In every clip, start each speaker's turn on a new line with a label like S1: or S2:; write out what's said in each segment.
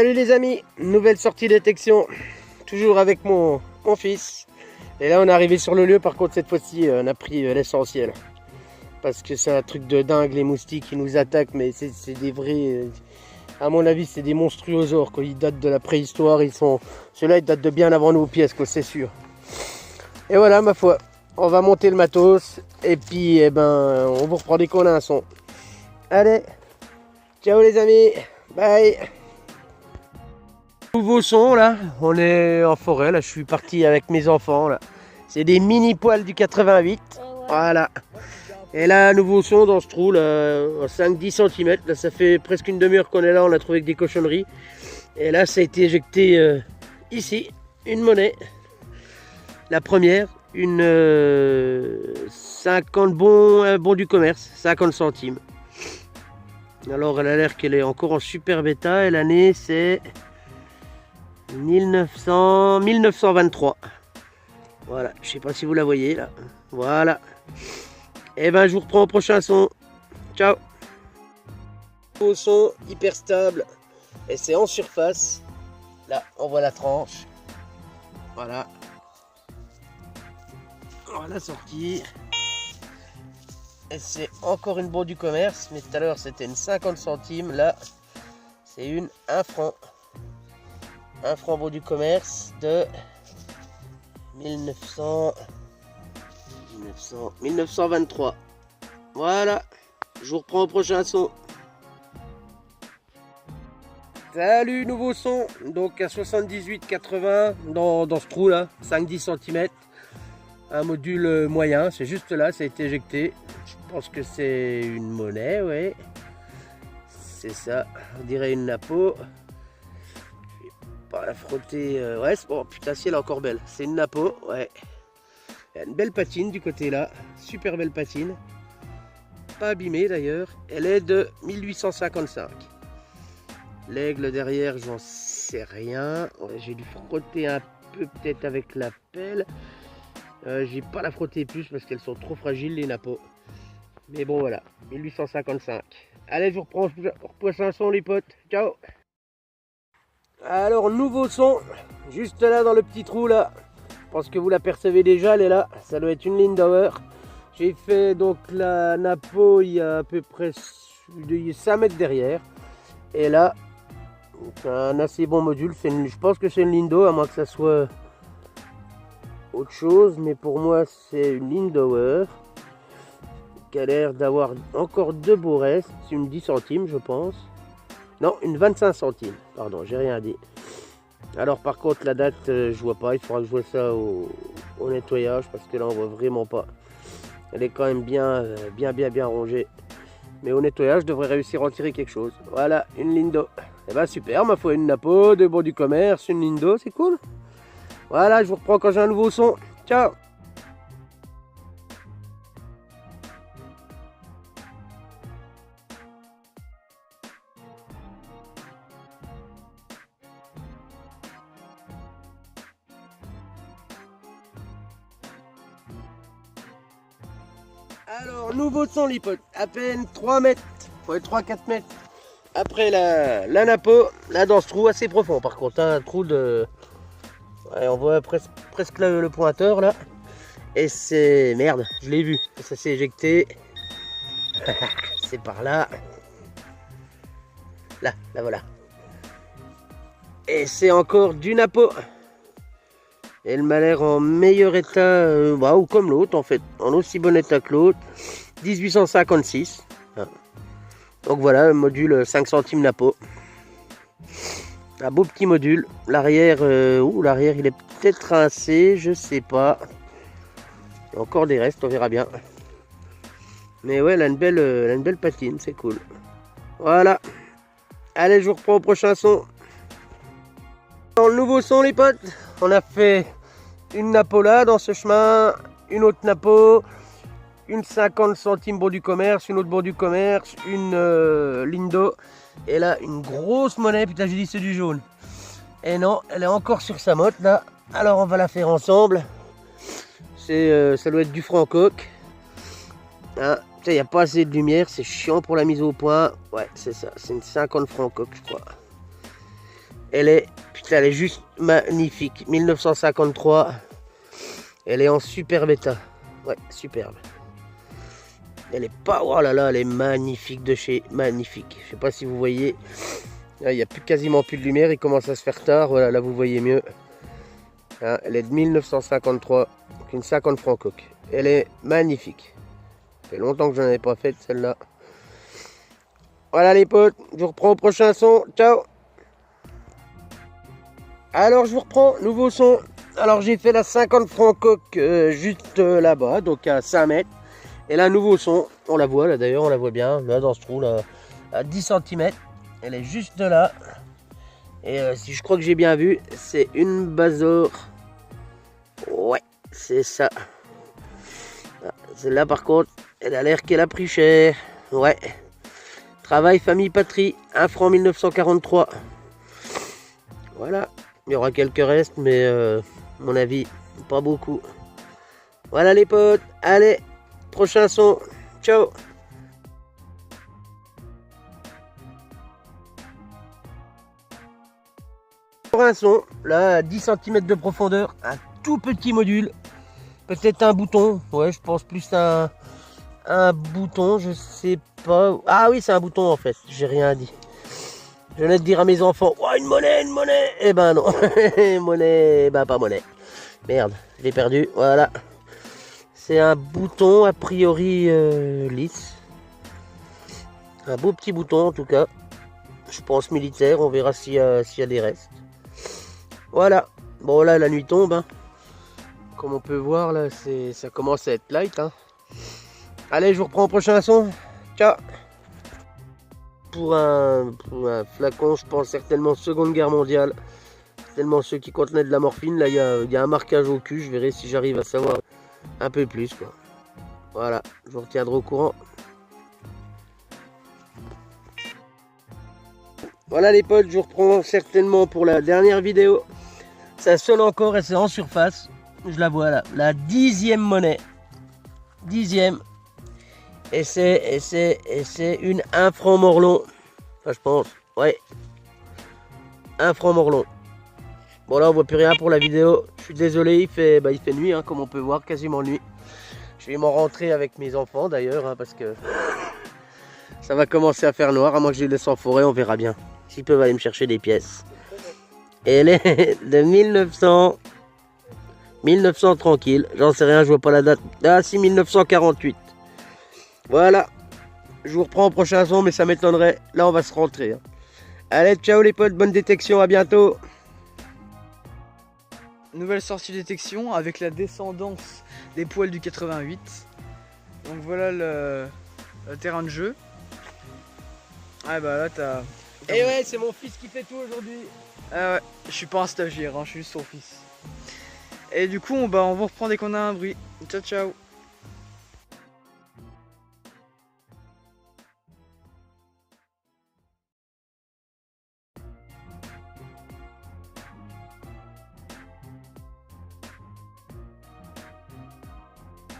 S1: Salut les amis, nouvelle sortie détection, toujours avec mon fils. Et là on est arrivé sur le lieu, par contre cette fois-ci on a pris l'essentiel. Parce que c'est un truc de dingue, les moustiques qui nous attaquent, mais c'est des vrais... à mon avis c'est des monstruosaures, quoi. Ils datent de la préhistoire, ceux-là ils datent de bien avant nos pièces, quoi, c'est sûr. Et voilà ma foi, on va monter le matos, et puis eh ben, on vous reprend dès qu'on a un son. Allez, ciao les amis, bye. Nouveau son là, on est en forêt là, je suis parti avec mes enfants là. C'est des mini poils du 88, voilà. Et là, nouveau son dans ce trou là, 5-10 cm, là ça fait presque une demi-heure qu'on est là, on l'a trouvé avec des cochonneries. Et là ça a été éjecté ici, une monnaie. La première, une 50 bon du commerce, 50 centimes. Alors elle a l'air qu'elle est encore en super bêta et l'année c'est 1923. Voilà, je sais pas si vous la voyez là. Voilà. Et ben je vous reprends au prochain son. Ciao. Au son hyper stable. Et c'est en surface. Là, on voit la tranche. Voilà. Voilà sortie. Et c'est encore une bonne du commerce. Mais tout à l'heure c'était une 50 centimes. Là, c'est une 1 franc. 1 franc bon du commerce de 1923. Voilà, je vous reprends au prochain son. Salut, nouveau son, donc à 78,80 dans ce trou là, 5-10 cm. Un module moyen, c'est juste là, ça a été éjecté. Je pense que c'est une monnaie, ouais. C'est ça, on dirait une napo. Pas la frotter, ouais, bon, putain, si elle est encore belle, c'est une napo, ouais. Il y a une belle patine du côté là, super belle patine, pas abîmée d'ailleurs, elle est de 1855. L'aigle derrière, j'en sais rien, ouais, j'ai dû frotter un peu peut-être avec la pelle, j'ai pas la frotter plus parce qu'elles sont trop fragiles les napos, mais bon voilà, 1855. Allez, je vous reprends pour prochain son les potes, ciao. Alors nouveau son, juste là dans le petit trou là, je pense que vous l'apercevez déjà, elle est là, ça doit être une Lindauer. J'ai fait donc la napo il y a à peu près 5 mètres derrière, et là, c'est un assez bon module, je pense que c'est une Lindo, à moins que ça soit autre chose, mais pour moi c'est une Lindauer, qui a l'air d'avoir encore de beaux restes, c'est une 10 centimes je pense. Non, une 25 centimes, pardon, j'ai rien dit. Alors par contre la date, je vois pas, il faudra que je vois ça au nettoyage, parce que là on voit vraiment pas. Elle est quand même bien rongée. Mais au nettoyage, je devrais réussir à en tirer quelque chose. Voilà, une Lindo. Et ben super, ma foi, une napo, de bon du commerce, une Lindo, c'est cool. Voilà, je vous reprends quand j'ai un nouveau son. Ciao. Alors, nouveau son les potes, à peine 3 mètres, ouais 3-4 mètres après la napo, là dans ce trou assez profond par contre, un trou de... Ouais, on voit presque le pointeur là, et c'est... Merde, je l'ai vu, ça s'est éjecté, c'est par là, là voilà, et c'est encore du napo. Elle m'a l'air en meilleur état, ou comme l'autre en fait, en aussi bon état que l'autre, 1856. Donc voilà, le module 5 centimes napo. Un beau petit module. L'arrière, l'arrière il est peut-être rincé, je sais pas. Il y a encore des restes, on verra bien. Mais ouais, elle a une belle patine, c'est cool. Voilà. Allez, je vous reprends au prochain son. Dans le nouveau son les potes, on a fait une napo là dans ce chemin, une autre napo, une 50 centimes bon du commerce, une autre bon du commerce, une Lindo, et là une grosse monnaie, putain j'ai dit c'est du jaune. Et non, elle est encore sur sa motte là, alors on va la faire ensemble. Ça doit être du franc-coq. Hein, il n'y a pas assez de lumière, c'est chiant pour la mise au point. Ouais, c'est ça, c'est une 50 francs coque, je crois. Putain, elle est juste magnifique. 1953. Elle est en super bêta. Ouais, superbe. Elle est pas... Oh là là, elle est magnifique de chez magnifique. Je sais pas si vous voyez. Là, il n'y a quasiment plus de lumière. Il commence à se faire tard. Voilà, là, vous voyez mieux. Hein, elle est de 1953. Donc une 50 francs coque. Elle est magnifique. Ça fait longtemps que je n'en ai pas faite, celle-là. Voilà les potes. Je vous reprends au prochain son. Ciao. Alors, je vous reprends. Nouveau son. Alors, j'ai fait la 50 francs coque juste là-bas. Donc à 5 mètres. Et là, nouveau son, on la voit là d'ailleurs, on la voit bien, là dans ce trou, là, à 10 cm. Elle est juste là. Et si je crois que j'ai bien vu, c'est une Bazor. Ouais, c'est ça. Celle-là par contre, elle a l'air qu'elle a pris cher. Ouais. Travail, famille, patrie, 1 franc 1943. Voilà. Il y aura quelques restes, mais à mon avis, pas beaucoup. Voilà les potes, allez. Prochain son, ciao. Pour un son, là à 10 cm de profondeur, un tout petit module, peut-être un bouton, ouais je pense plus un bouton, je sais pas. Ah oui c'est un bouton en fait, j'ai rien dit. Je venais de dire à mes enfants, oh, une monnaie, eh ben non, monnaie, bah pas monnaie. Merde, je l'ai perdu, voilà. C'est un bouton a priori lisse. Un beau petit bouton en tout cas. Je pense militaire, on verra s'il y a des restes. Voilà. Bon là la nuit tombe. Hein. Comme on peut voir là, ça commence à être light. Hein. Allez, je vous reprends au prochain son. Ciao. Pour un flacon, je pense certainement Seconde Guerre mondiale. Tellement ceux qui contenaient de la morphine. Là, il y a un marquage au cul. Je verrai si j'arrive à savoir un peu plus quoi. Voilà, je vous retiendrai au courant. Voilà les potes, je vous reprends certainement pour la dernière vidéo. Ça sonne encore et c'est en surface. Je la vois là, la 10e monnaie. 10e. Et c'est une 1 franc morlon. Enfin, je pense, ouais. 1 franc morlon. Bon là on voit plus rien pour la vidéo. Je suis désolé, il fait nuit, hein, comme on peut voir, quasiment nuit. Je vais m'en rentrer avec mes enfants d'ailleurs, hein, parce que ça va commencer à faire noir. À moins que je les laisse en forêt, on verra bien. S'ils peuvent aller me chercher des pièces. Et elle est de 1900 tranquille. J'en sais rien, je vois pas la date. Ah si, 1948. Voilà. Je vous reprends au prochain son, mais ça m'étonnerait. Là, on va se rentrer. Hein. Allez, ciao les potes, bonne détection, à bientôt.
S2: Nouvelle sortie détection avec la descendance des poils du 88. Donc voilà le terrain de jeu. Ah bah là t'as...
S1: Et ouais, c'est mon fils qui fait tout aujourd'hui.
S2: Ah ouais, je suis pas un stagiaire, hein, je suis juste son fils. Et du coup on vous reprend dès qu'on a un bruit. Ciao ciao.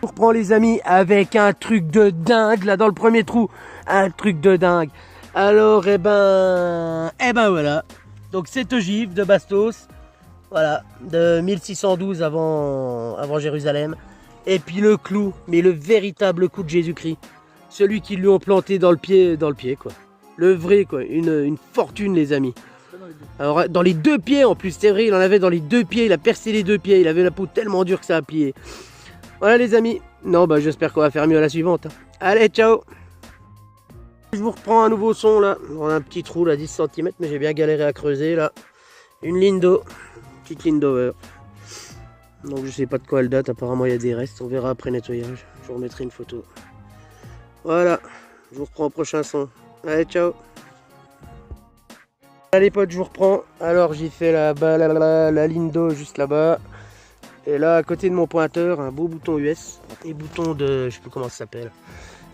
S1: On reprend les amis avec un truc de dingue là dans le premier trou. Un truc de dingue. Alors ben voilà. Donc cette ogive de Bastos. Voilà, de 1612 avant Jérusalem. Et puis le clou, mais le véritable coup de Jésus-Christ. Celui qui lui ont planté dans le pied quoi. Le vrai quoi, une fortune les amis. Alors dans les deux pieds en plus, c'est vrai, il en avait dans les deux pieds, il a percé les deux pieds, il avait la peau tellement dure que ça a plié. Voilà les amis. Non bah j'espère qu'on va faire mieux à la suivante. Allez ciao. Je vous reprends un nouveau son là. On a un petit trou là 10 cm mais j'ai bien galéré à creuser là. Une ligne d'eau. Petite ligne d'over. Donc je sais pas de quoi elle date, apparemment il y a des restes, on verra après nettoyage. Je vous remettrai une photo. Voilà, je vous reprends au prochain son. Allez ciao. Allez les potes, je vous reprends. Alors j'ai fait la ligne d'eau juste là-bas. Et là à côté de mon pointeur, un beau bouton US. Et bouton de, je sais plus comment ça s'appelle.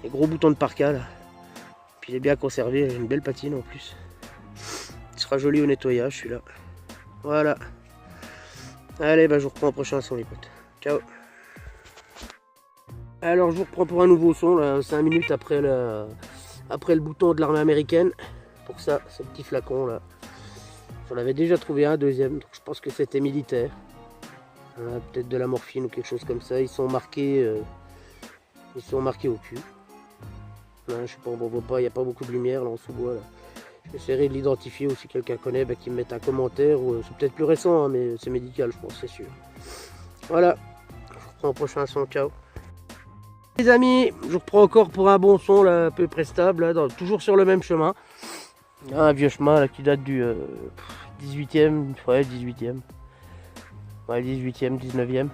S1: Les gros boutons de parka là. Puis il est bien conservé, il a une belle patine en plus. Il sera joli au nettoyage celui-là. Voilà. Allez, bah, je vous reprends au prochain son les potes. Ciao. Alors je vous reprends pour un nouveau son, là, 5 minutes après le bouton de l'armée américaine. Pour ça, ce petit flacon là. J'en avais déjà trouvé un deuxième, donc je pense que c'était militaire. Peut-être de la morphine ou quelque chose comme ça. Ils sont marqués au cul. Je sais pas, on voit pas, il n'y a pas beaucoup de lumière là en sous-bois. J'essaierai de l'identifier, ou si quelqu'un connaît, qu'il me mette un commentaire. C'est peut-être plus récent, hein, mais c'est médical, je pense, c'est sûr. Voilà, je vous reprends au prochain son, ciao. Les amis, je vous reprends encore pour un bon son, là, à peu près stable, là, toujours sur le même chemin. Un vieux chemin là, qui date du 18e, ouais 18e. Ouais 18e, 19e.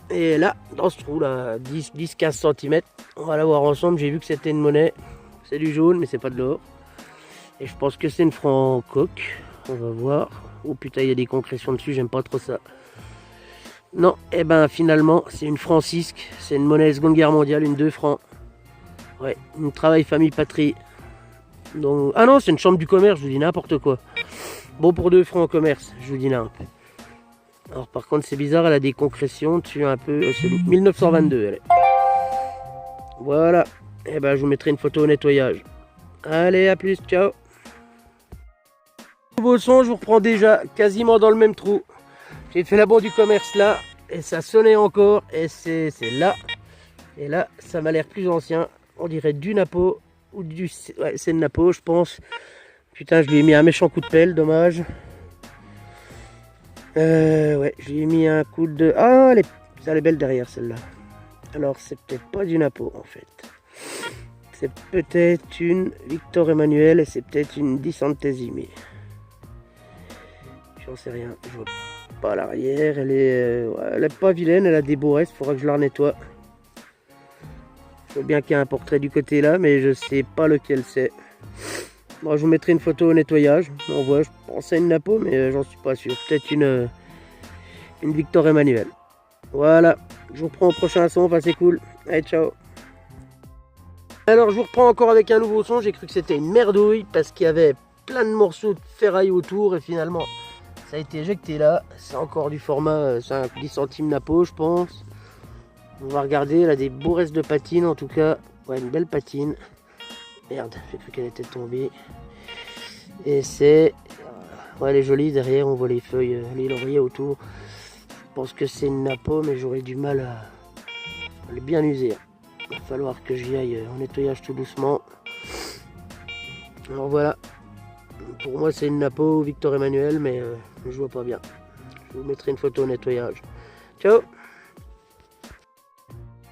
S1: Et là, dans ce trou là, 10-15 cm, on va la voir ensemble. J'ai vu que c'était une monnaie. C'est du jaune, mais c'est pas de l'or. Et je pense que c'est une franc coque. On va voir. Oh putain, il y a des concrétions dessus, j'aime pas trop ça. Non, et ben finalement, c'est une francisque. C'est une monnaie Seconde Guerre mondiale, une 2 francs. Ouais, une travail famille patrie. Donc, ah non, c'est une chambre du commerce, je vous dis n'importe quoi. Bon pour 2 francs en commerce, je vous dis n'importe. Alors par contre c'est bizarre, elle a des concrétions dessus un peu. C'est 1922 elle est. Voilà. Et ben je vous mettrai une photo au nettoyage. Allez, à plus, ciao. Nouveau son, je vous reprends déjà quasiment dans le même trou. J'ai fait la bourre du commerce là, et ça sonnait encore, et c'est là. Et là, ça m'a l'air plus ancien. On dirait du Napo, ou du... Ouais, c'est le Napo, je pense. Putain, je lui ai mis un méchant coup de pelle, dommage. Ouais, je lui ai mis un coup de... Ah, elle est belle derrière, celle-là. Alors, c'est peut-être pas du Napo, en fait. C'est peut-être une Victor Emmanuel, et c'est peut-être une 10 centesimi. J'en sais rien, je vois pas à l'arrière. Elle est pas vilaine, elle a des beaux restes, il faudra que je la nettoie. Je vois bien qu'il y a un portrait du côté là, mais je sais pas lequel c'est. Bon, je vous mettrai une photo au nettoyage. On voit, je pensais à une Napo, mais j'en suis pas sûr. Peut-être une Victor Emmanuel. Voilà, je vous reprends au prochain son, enfin c'est cool. Allez, ciao. Alors je vous reprends encore avec un nouveau son. J'ai cru que c'était une merdouille parce qu'il y avait plein de morceaux de ferraille autour et finalement ça a été éjecté là. C'est encore du format 10 centimes Napo, je pense. On va regarder, elle a des beaux restes de patine en tout cas. Ouais, une belle patine. Merde, j'ai cru qu'elle était tombée. Et c'est... Ouais, elle est jolie derrière, on voit les feuilles, les lauriers autour. Je pense que c'est une Napo, mais j'aurais du mal à le bien user. Il va falloir que j'y aille en nettoyage tout doucement. Alors voilà. Pour moi, c'est une Napo Victor Emmanuel, mais je vois pas bien. Je vous mettrai une photo au nettoyage. Ciao.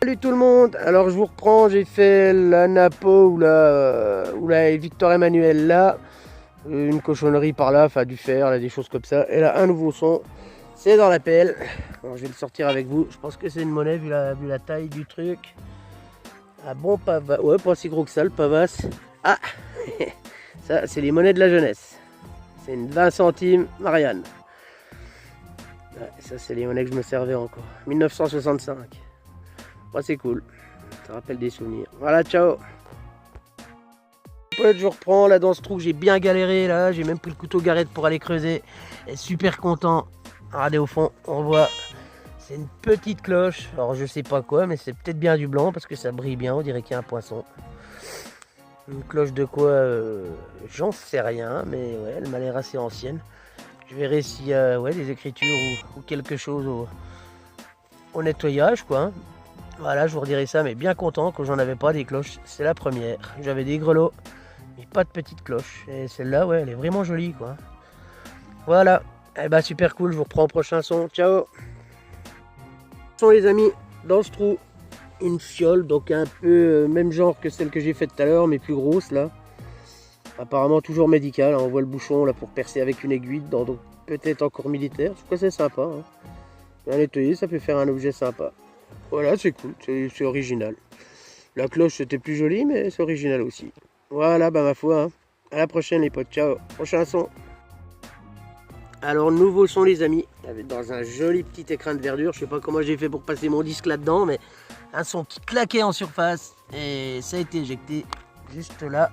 S1: Salut tout le monde, alors je vous reprends, j'ai fait la Napo ou la Victor Emmanuel là, une cochonnerie par là, enfin du fer, là, des choses comme ça, et là un nouveau son, c'est dans la pelle. Alors je vais le sortir avec vous, je pense que c'est une monnaie vu la taille du truc. Ah bon pavas, ouais pas si gros que ça le pavas. Ah, ça c'est les monnaies de la jeunesse, c'est une 20 centimes Marianne. Ouais, ça c'est les monnaies que je me servais encore, 1965. Ouais, c'est cool, ça rappelle des souvenirs. Voilà, ciao. Je reprends là dans ce trou, j'ai bien galéré là, j'ai même pris le couteau garette pour aller creuser. Et super content. Regardez au fond, on voit, c'est une petite cloche. Alors je sais pas quoi, mais c'est peut-être bien du blanc parce que ça brille bien, on dirait qu'il y a un poisson. Une cloche de quoi, j'en sais rien, mais ouais, elle m'a l'air assez ancienne. Je verrai s'il y a des écritures ou quelque chose au nettoyage quoi. Hein. Voilà, je vous redirai ça, mais bien content que j'en avais pas des cloches. C'est la première. J'avais des grelots, mais pas de petites cloches. Et celle-là, ouais, elle est vraiment jolie, quoi. Voilà. Eh ben, super cool. Je vous reprends au prochain son. Ciao. Ce sont les amis, dans ce trou, une fiole, donc un peu même genre que celle que j'ai faite tout à l'heure, mais plus grosse, là. Apparemment toujours médicale. Hein. On voit le bouchon, là, pour percer avec une aiguille dedans, donc peut-être encore militaire. Je crois que c'est sympa. Hein. Bien nettoyé, ça peut faire un objet sympa. Voilà, c'est cool, c'est original. La cloche c'était plus joli, mais c'est original aussi. Voilà, bah ma foi, hein. À la prochaine les potes, ciao. Prochain son. Alors, nouveau son les amis, dans un joli petit écrin de verdure. Je sais pas comment j'ai fait pour passer mon disque là-dedans, mais un son qui claquait en surface. Et ça a été éjecté juste là.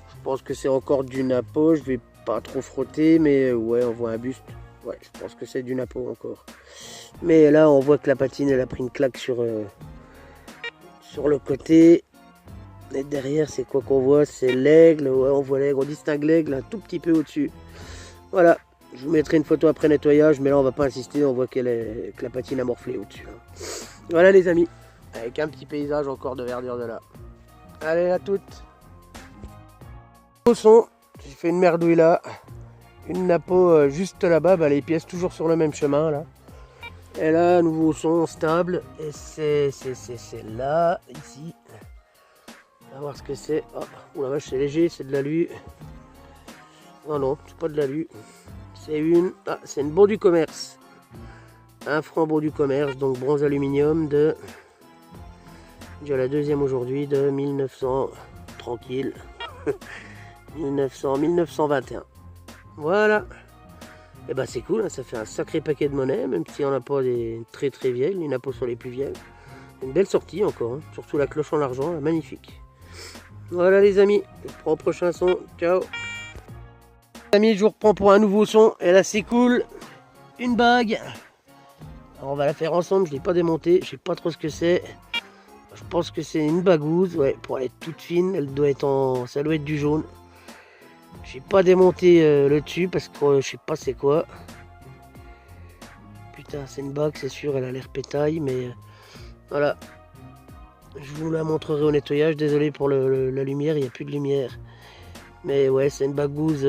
S1: Je pense que c'est encore du Napo, je vais pas trop frotter, mais ouais, on voit un buste. Ouais, je pense que c'est du Napo encore. Mais là, on voit que la patine, elle a pris une claque sur le côté. Et derrière, c'est quoi qu'on voit? C'est l'aigle. Ouais, on voit l'aigle. On distingue l'aigle un tout petit peu au-dessus. Voilà, je vous mettrai une photo après nettoyage, mais là on va pas insister, on voit que la patine a morflé au-dessus. Voilà les amis, avec un petit paysage encore de verdure de là. Allez à toutes. Au son, j'ai fait une merdouille là, une napo juste là-bas, bah, les pièces toujours sur le même chemin là. Et là, nouveau son stable, et c'est là, ici. On va voir ce que c'est. Oh, oh la vache, c'est léger, c'est de l'alu. Non, non, c'est pas de l'alu. C'est une bon du commerce. Un franc bon du commerce, donc bronze aluminium de... J'ai la deuxième aujourd'hui de 1900, tranquille. 1921. Voilà. Et bah c'est cool, hein, ça fait un sacré paquet de monnaie, même si on n'a pas des très très vieilles, les napos sont les plus vieilles. Une belle sortie encore, hein, surtout la cloche en argent, magnifique. Voilà les amis, je reprends au prochain son, ciao. Les amis, je vous reprends pour un nouveau son, et là c'est cool, une bague. Alors, on va la faire ensemble, je ne l'ai pas démontée, je sais pas trop ce que c'est. Je pense que c'est une bagouze, ouais, pour elle être toute fine, elle doit être ça doit être du jaune. J'ai pas démonté le dessus parce que je sais pas c'est quoi. Putain, c'est une bague, c'est sûr, elle a l'air pétaille, mais voilà. Je vous la montrerai au nettoyage. Désolé pour la lumière, il n'y a plus de lumière. Mais ouais, c'est une bagouze,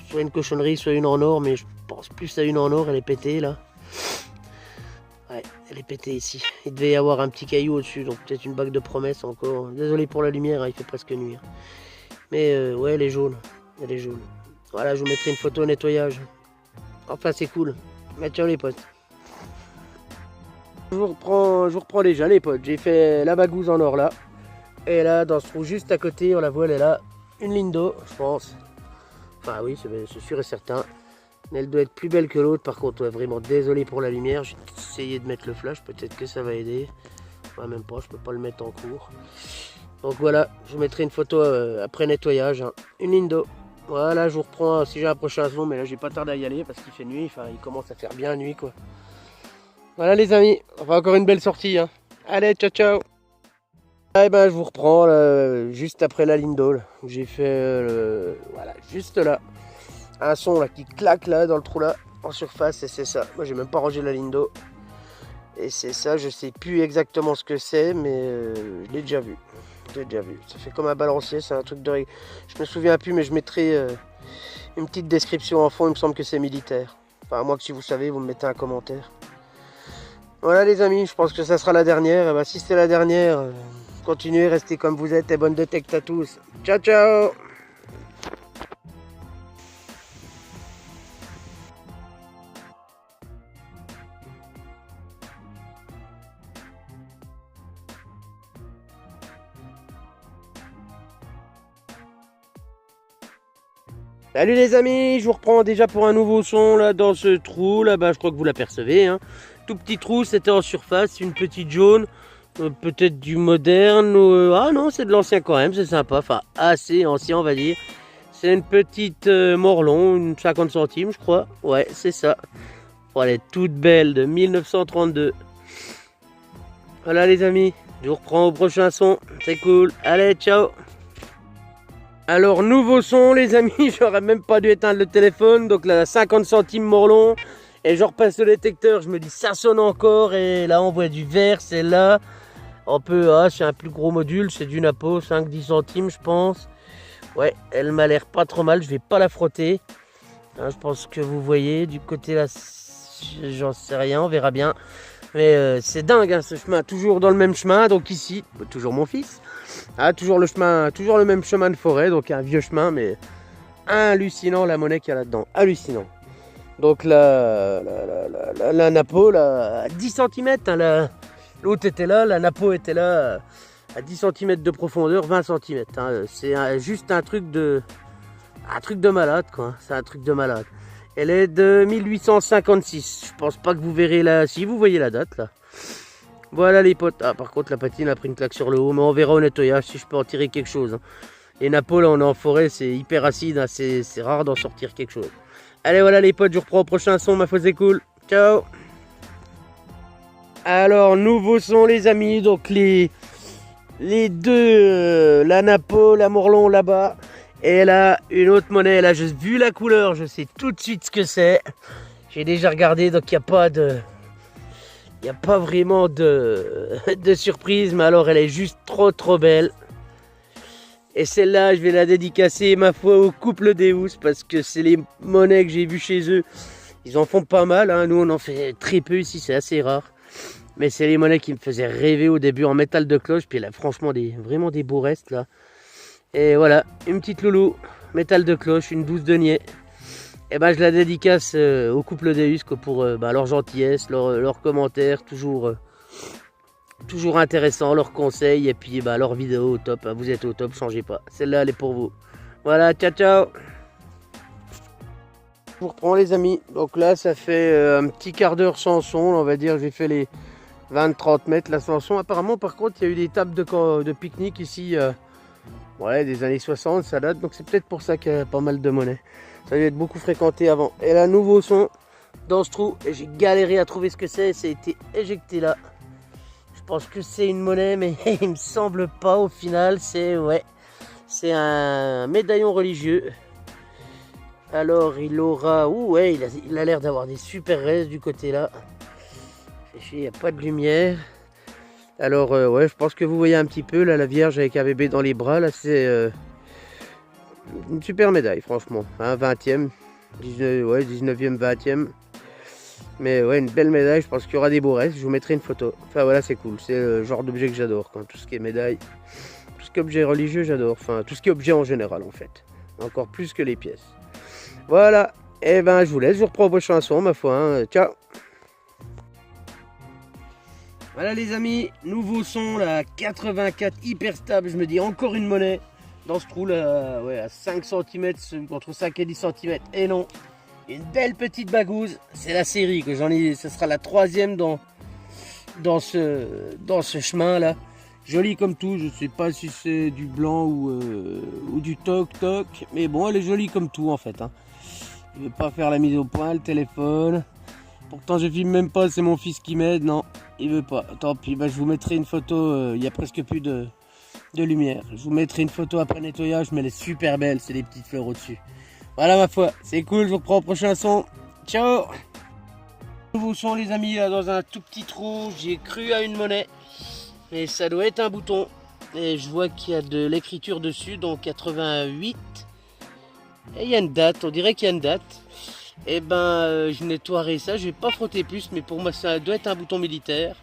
S1: soit une cochonnerie, soit une en or, mais je pense plus à une en or, elle est pétée là. Ouais, elle est pétée ici. Il devait y avoir un petit caillou au-dessus, donc peut-être une bague de promesse encore. Désolé pour la lumière, hein, il fait presque nuit. Mais ouais, elle est jaune. Elle est jaune. Voilà, je vous mettrai une photo au nettoyage. Enfin, c'est cool. Mais tiens les potes. Je vous reprends déjà les potes. J'ai fait la bagouze en or là. Et là, dans ce trou juste à côté, on la voit, elle est là. Une ligne d'eau, je pense. Enfin oui, c'est sûr et certain. Mais elle doit être plus belle que l'autre. Par contre, ouais, vraiment désolé pour la lumière. J'ai essayé de mettre le flash. Peut-être que ça va aider. Enfin, même pas, je peux pas le mettre en cours. Donc voilà, je vous mettrai une photo après nettoyage, hein. Une ligne d'eau. Voilà, je vous reprends si j'ai un prochain son, mais là j'ai pas tardé à y aller parce qu'il fait nuit, enfin il commence à faire bien nuit quoi. Voilà les amis, enfin encore une belle sortie, hein. Allez, ciao ciao. Et ben je vous reprends là, juste après la ligne d'eau. J'ai fait voilà, juste là. Un son là qui claque là dans le trou là, en surface, et c'est ça. Moi j'ai même pas rangé la ligne d'eau. Et c'est ça, je sais plus exactement ce que c'est, mais je l'ai déjà vu. J'ai déjà vu. Ça fait comme un balancier, c'est un truc de... Je me souviens plus, mais je mettrai une petite description en fond. Il me semble que c'est militaire. Enfin, à moins que si vous savez, vous me mettez un commentaire. Voilà les amis, je pense que ça sera la dernière. Et bah, si c'est la dernière, continuez, restez comme vous êtes et bonne détecte à tous. Ciao, ciao. Salut les amis, je vous reprends déjà pour un nouveau son là dans ce trou là-bas, je crois que vous l'apercevez, hein. Tout petit trou, c'était en surface, une petite jaune, peut-être du moderne, ah non c'est de l'ancien quand même, c'est sympa, enfin assez ancien on va dire. C'est une petite Morlon, une 50 centimes je crois, ouais c'est ça. Oh, elle est toute belle de 1932. Voilà les amis, je vous reprends au prochain son, c'est cool, allez ciao. Alors nouveau son les amis, j'aurais même pas dû éteindre le téléphone, donc là 50 centimes Morlon, et je repasse le détecteur, je me dis ça sonne encore, et là on voit du vert, c'est là, on peut, c'est un plus gros module, c'est du Napo, 5-10 centimes je pense, ouais elle m'a l'air pas trop mal, je vais pas la frotter, hein, je pense que vous voyez, du côté là, j'en sais rien, on verra bien, mais c'est dingue hein, ce chemin, toujours dans le même chemin, donc ici, toujours mon fils. Ah, toujours le même chemin de forêt, donc un vieux chemin, mais hallucinant la monnaie qu'il y a là-dedans, hallucinant. Donc la napo, là, à 10 cm, hein, l'autre était là, la napo était là, à 10 cm de profondeur, 20 cm. Hein, c'est juste un truc de malade, quoi. C'est un truc de malade. Elle est de 1856. Je pense pas que vous verrez là, si vous voyez la date là. Voilà les potes. Ah par contre la patine a pris une claque sur le haut, mais on verra au nettoyage si je peux en tirer quelque chose. Hein. Les napos là on est en forêt, c'est hyper acide, hein. C'est rare d'en sortir quelque chose. Allez voilà les potes, je vous reprends au prochain son, ma foi c'est cool. Ciao. Alors nouveau son les amis, donc les deux, la napo, la Morlon là-bas, Et là, une autre monnaie, là, vu la couleur, je sais tout de suite ce que c'est. J'ai déjà regardé, donc il n'y a pas vraiment de surprise, mais alors elle est juste trop belle. Et celle-là, je vais la dédicacer, ma foi, au couple Deus, parce que c'est les monnaies que j'ai vues chez eux. Ils en font pas mal, hein. Nous on en fait très peu ici, c'est assez rare. Mais c'est les monnaies qui me faisaient rêver au début en métal de cloche. Puis là, franchement, vraiment des beaux restes là. Et voilà, une petite loulou, métal de cloche, une 12 deniers. Et ben je la dédicace au couple Deus pour leur gentillesse, leurs commentaires, toujours intéressant, leurs conseils et puis leurs vidéos au top. Hein. Vous êtes au top, changez pas. Celle-là, elle est pour vous. Voilà, ciao. Je vous reprends les amis. Donc là, ça fait un petit quart d'heure sans son. On va dire, j'ai fait les 20-30 mètres là sans son. Apparemment, par contre, il y a eu des tables de pique-nique ici. Des années 60, ça date. Donc c'est peut-être pour ça qu'il y a pas mal de monnaie. Ça devait être beaucoup fréquenté avant. Et là, nouveau son dans ce trou. Et j'ai galéré à trouver ce que c'est. Ça a été éjecté là. Je pense que c'est une monnaie, mais il me semble pas au final. C'est un médaillon religieux. Alors il aura... il a l'air d'avoir des super restes du côté là. Il n'y a pas de lumière. Alors je pense que vous voyez un petit peu là la Vierge avec un bébé dans les bras. Là c'est une super médaille franchement. 20e, 19e, 20e. Mais ouais, une belle médaille, je pense qu'il y aura des beaux restes. Je vous mettrai une photo. Enfin voilà, c'est cool. C'est le genre d'objet que j'adore. Tout ce qui est médaille, tout ce qui est objet religieux, j'adore. Enfin, tout ce qui est objet en général en fait. Encore plus que les pièces. Voilà, et ben je vous laisse, je vous reprends vos chansons ma foi, hein. Ciao. Voilà les amis, nouveau son là, 84 hyper stable, je me dis encore une monnaie dans ce trou là, à 5 cm, entre 5 et 10 cm, et non, une belle petite bagouze, c'est la série que j'en ai, ce sera la 3e dans ce chemin là. Jolie comme tout, je sais pas si c'est du blanc ou du toc, mais bon elle est jolie comme tout en fait, hein. Je vais pas faire la mise au point, le téléphone. Pourtant je filme même pas, c'est mon fils qui m'aide. Non, il veut pas. Tant pis, je vous mettrai une photo. Il y a presque plus de lumière. Je vous mettrai une photo après nettoyage, mais elle est super belle. C'est des petites fleurs au-dessus. Voilà ma foi, c'est cool. Je vous reprends au prochain son. Ciao. Nouveau son les amis, là dans un tout petit trou. J'ai cru à une monnaie, mais ça doit être un bouton. Et je vois qu'il y a de l'écriture dessus, donc 88. Et il y a une date, on dirait qu'il y a une date. Et je nettoierai ça, je vais pas frotter plus, mais pour moi ça doit être un bouton militaire.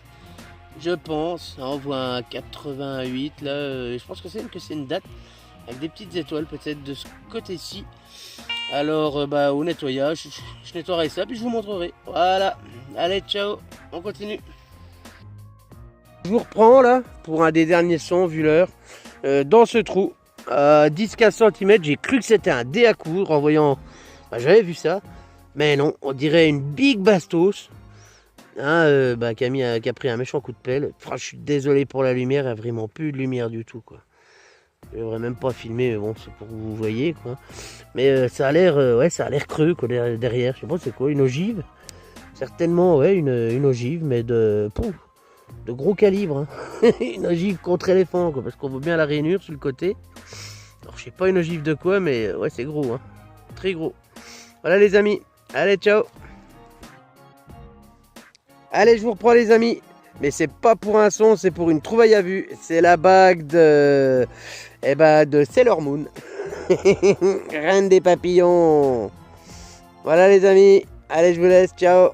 S1: Je pense, on voit un 88 là, je pense que c'est une date. Avec des petites étoiles peut-être de ce côté-ci. Alors au nettoyage, je nettoierai ça, puis je vous montrerai. Voilà, allez ciao, on continue. Je vous reprends là, pour un des derniers sons, vu l'heure, dans ce trou. 10-15 cm, j'ai cru que c'était un dé à coudre en voyant, j'avais vu ça, mais non, on dirait une big bastos, hein, qui a pris un méchant coup de pelle. Je suis désolé pour la lumière, il n'y a vraiment plus de lumière du tout quoi. Je devrais même pas filmer, mais bon c'est pour que vous voyez quoi. Mais ça a l'air creux quoi, derrière, je sais pas c'est quoi, une ogive, certainement une ogive, mais de gros calibre, hein. Une ogive contre éléphant quoi, parce qu'on voit bien la rainure sur le côté. Alors je sais pas une ogive de quoi, mais ouais c'est gros, hein. Très gros. Voilà les amis, allez ciao. Allez je vous reprends les amis, mais c'est pas pour un son, c'est pour une trouvaille à vue. C'est la bague de Sailor Moon. Reine des papillons. Voilà les amis, allez je vous laisse, ciao.